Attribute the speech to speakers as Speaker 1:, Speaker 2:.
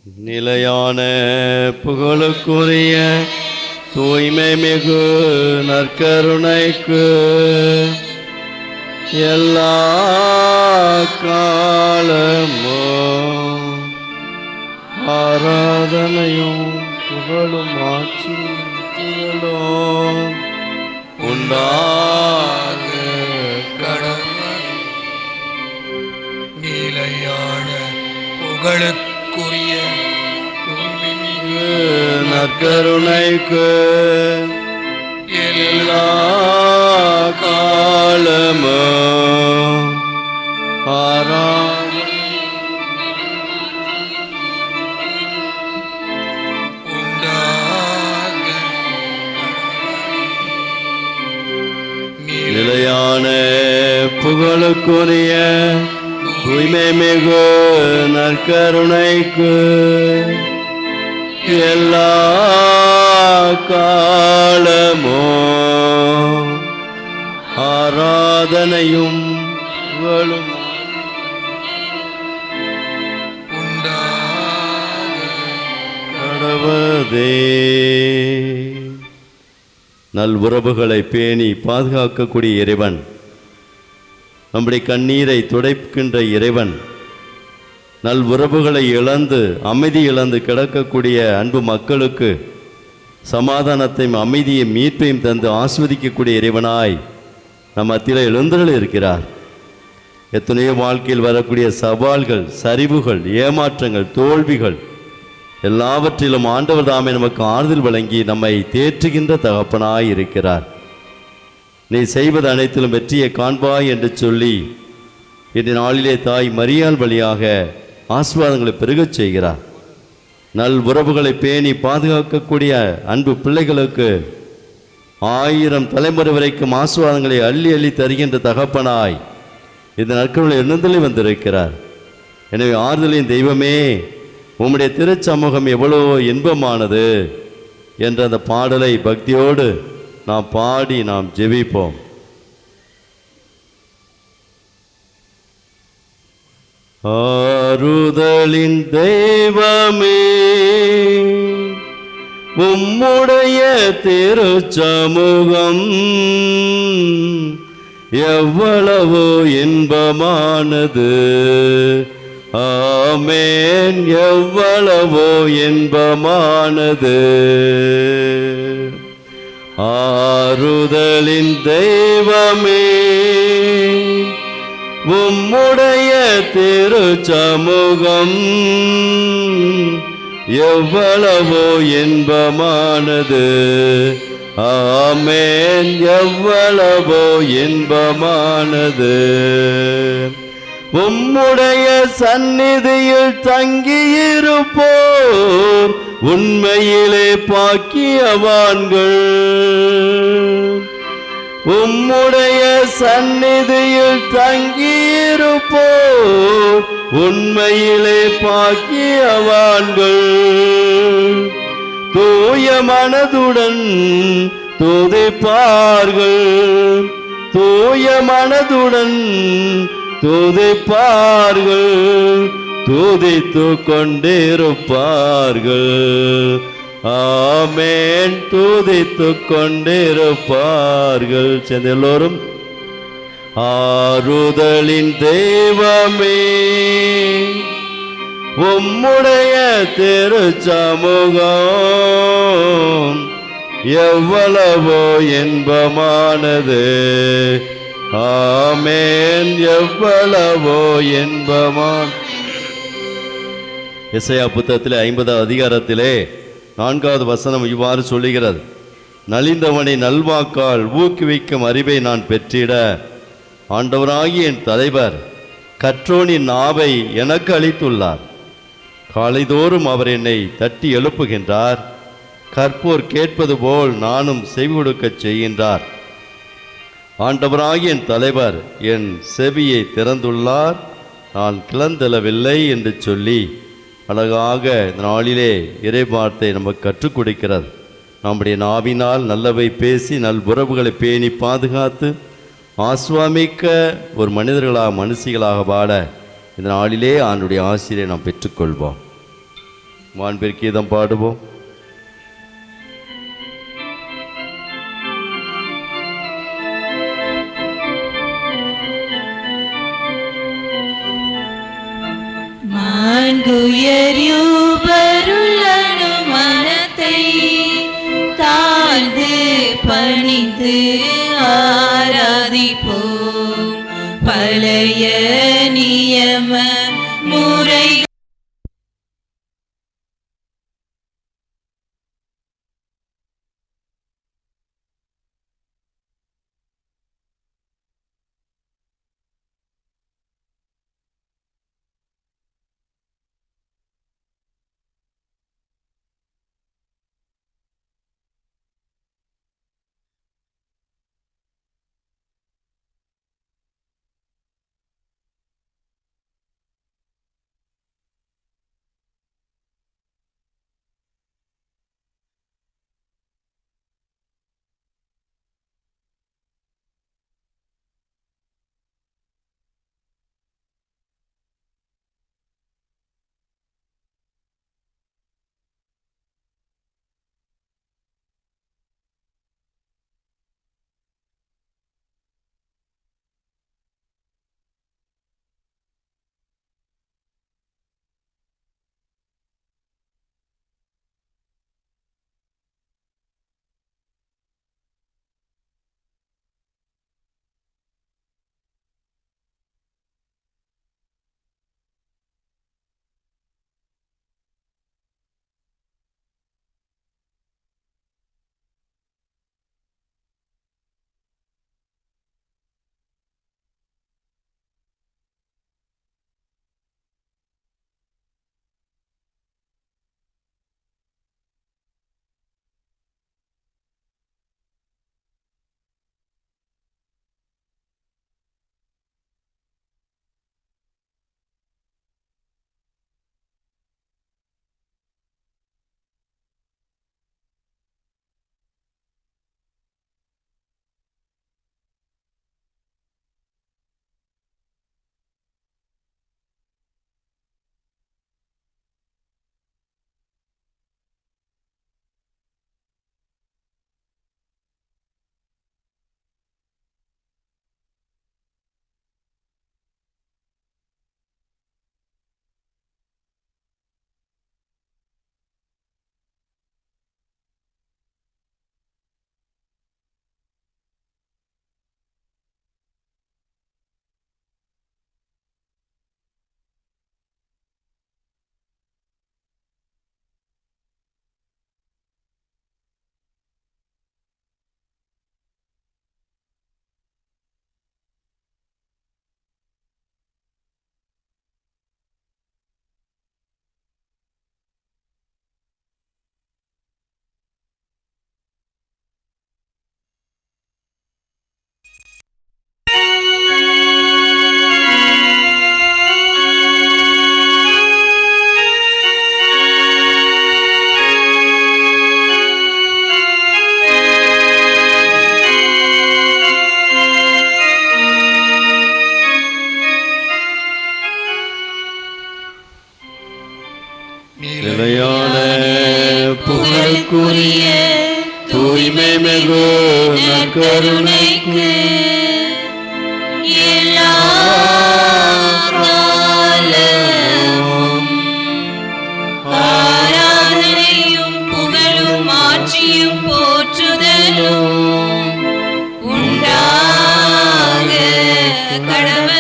Speaker 1: நிலையான புகழுக்குரிய தூய்மை மிகு நற்கருணைக்கு எல்லா காலமும் ஆராதனையும் புகழும் ஆட்சியும் உண்டாக கடவுள்.
Speaker 2: நிலையான புகழுக்குரிய
Speaker 1: நற்கருணைக்கு எல்லா காலமும்
Speaker 2: உண்டாக.
Speaker 1: நிலையான புகழுக்குரிய தூய்மை மிகு நற்கருணைக்கு எல்லா காலமும் ஆராதனையும் புகழும் கடவுளே. நல் உறவுகளை பேணி பாதுகாக்கக்கூடிய இறைவன், நம்முடைய கண்ணீரை துடைக்கின்ற இறைவன், நல் உறவுகளை இழந்து அமைதி இழந்து கிடக்கக்கூடிய அன்பு மக்களுக்கு சமாதானத்தையும் அமைதியையும் மீட்பையும் தந்து ஆஸ்வதிக்கக்கூடிய இறைவனாய் நம் மத்தியில் எழுந்தருளி இருக்கிறார். எத்தனையோ வாழ்க்கையில் வரக்கூடிய சவால்கள், சரிவுகள், ஏமாற்றங்கள், தோல்விகள் எல்லாவற்றிலும் ஆண்டவர் தாமே நமக்கு ஆறுதல் வழங்கி நம்மை தேற்றுகின்ற தகப்பனாய் இருக்கிறார். நீ செய்வது அனைத்திலும் வெற்றியை காண்பாய் என்று சொல்லி இன்று நாளிலே தாய் மரியாள் வழியாக ஆசீர்வாதங்களை பெருகச் செய்கிறார். நல் உறவுகளை பேணி பாதுகாக்கக்கூடிய அன்பு பிள்ளைகளுக்கு 1000 தலைமுறை வரைக்கும் ஆசீர்வாதங்களை அள்ளி அள்ளி தருகின்ற தகப்பனாய் இந்த நாட்களில் எழுந்தருளி வந்திருக்கிறார். எனவே ஆறுதலின் தெய்வமே, உம்முடைய திருச்சமூகம் எவ்வளவோ இன்பமானது என்ற அந்த பாடலை பக்தியோடு நாம் பாடி நாம் ஜெபிப்போம். ஆறுதலின் தெய்வமே, உம்முடைய திருச்சமூகம் எவ்வளவோ இன்பமானது. ஆமென். எவ்வளவோ இன்பமானது. ஆறுதலின் தெய்வமே, உம்முடைய திருச்சமூகம் எவ்வளவோ இன்பமானது. ஆமென். எவ்வளவோ இன்பமானது. உம்முடைய சந்நிதியில் தங்கியிருப்போர் உண்மையிலே பாக்கியவான்கள். உம்முடைய சந்நிதியில் தங்கியிருப்போர் உண்மையிலே பாக்கியவான்கள். தூய மனதுடன் துதிப்பார்கள். தூய மனதுடன் துதிப்பார்கள். துதித்து கொண்டிருப்பார்கள். ஆமென். துதித்து கொண்டிருப்பார்கள். சேர்ந்து எல்லோரும் ஆறுதலின் தெய்வமே, உம்முடைய திருச்சமூகம் எவ்வளவோ இன்பமானது. ஆமென். எவ்வளவோ இன்பமான. எசையா புத்தகத்திலே 50வது அதிகாரத்திலே 4வது வசனம் இவ்வாறு சொல்லுகிறது: நலிந்தவனை நல்வாக்கால் ஊக்குவிக்கும் அறிவை நான் பெற்றிட ஆண்டவராகிய என் தலைவர் கற்றோனின் நாவை எனக்கு அளித்துள்ளார். காலைதோறும் அவர் என்னை தட்டி எழுப்புகின்றார். கற்போர் கேட்பது போல் நானும் செவி கொடுக்கச் செய்கின்றார். ஆண்டவராகிய என் தலைவர் என் செவியை திறந்துள்ளார், நான் கிளந்தெழவில்லை என்று சொல்லி அழகாக இந்த நாளிலே இறைவார்த்தை நமக்கு கற்றுக் கொடுக்கிறது. நம்முடைய நாவினால் நல்லவை பேசி நல் உறவுகளை பேணி பாதுகாத்து ஆஸ்வாமிக்க ஒரு மனிதர்களாக மனுஷிகளாக வாழ இந்த நாளிலே ஆண்டுடைய ஆசிரியை நாம் பெற்றுக்கொள்வோம். மாண்பிற்கீதம் பாடுவோம்.
Speaker 2: மாண்புயர்யூபருள்ளனு மனத்தை தாழ்ந்து பணிந்து ஆராதிப்போம். பழைய நியம முறை
Speaker 1: நிலையான புகழுக்குரிய தூய்மை மிகு நற்கருணைக்கு
Speaker 2: எல்லா காலமும் ஆராதனையும் புகழும் ஆட்சியும் போற்றுதலும் உண்டாக கடவுள்.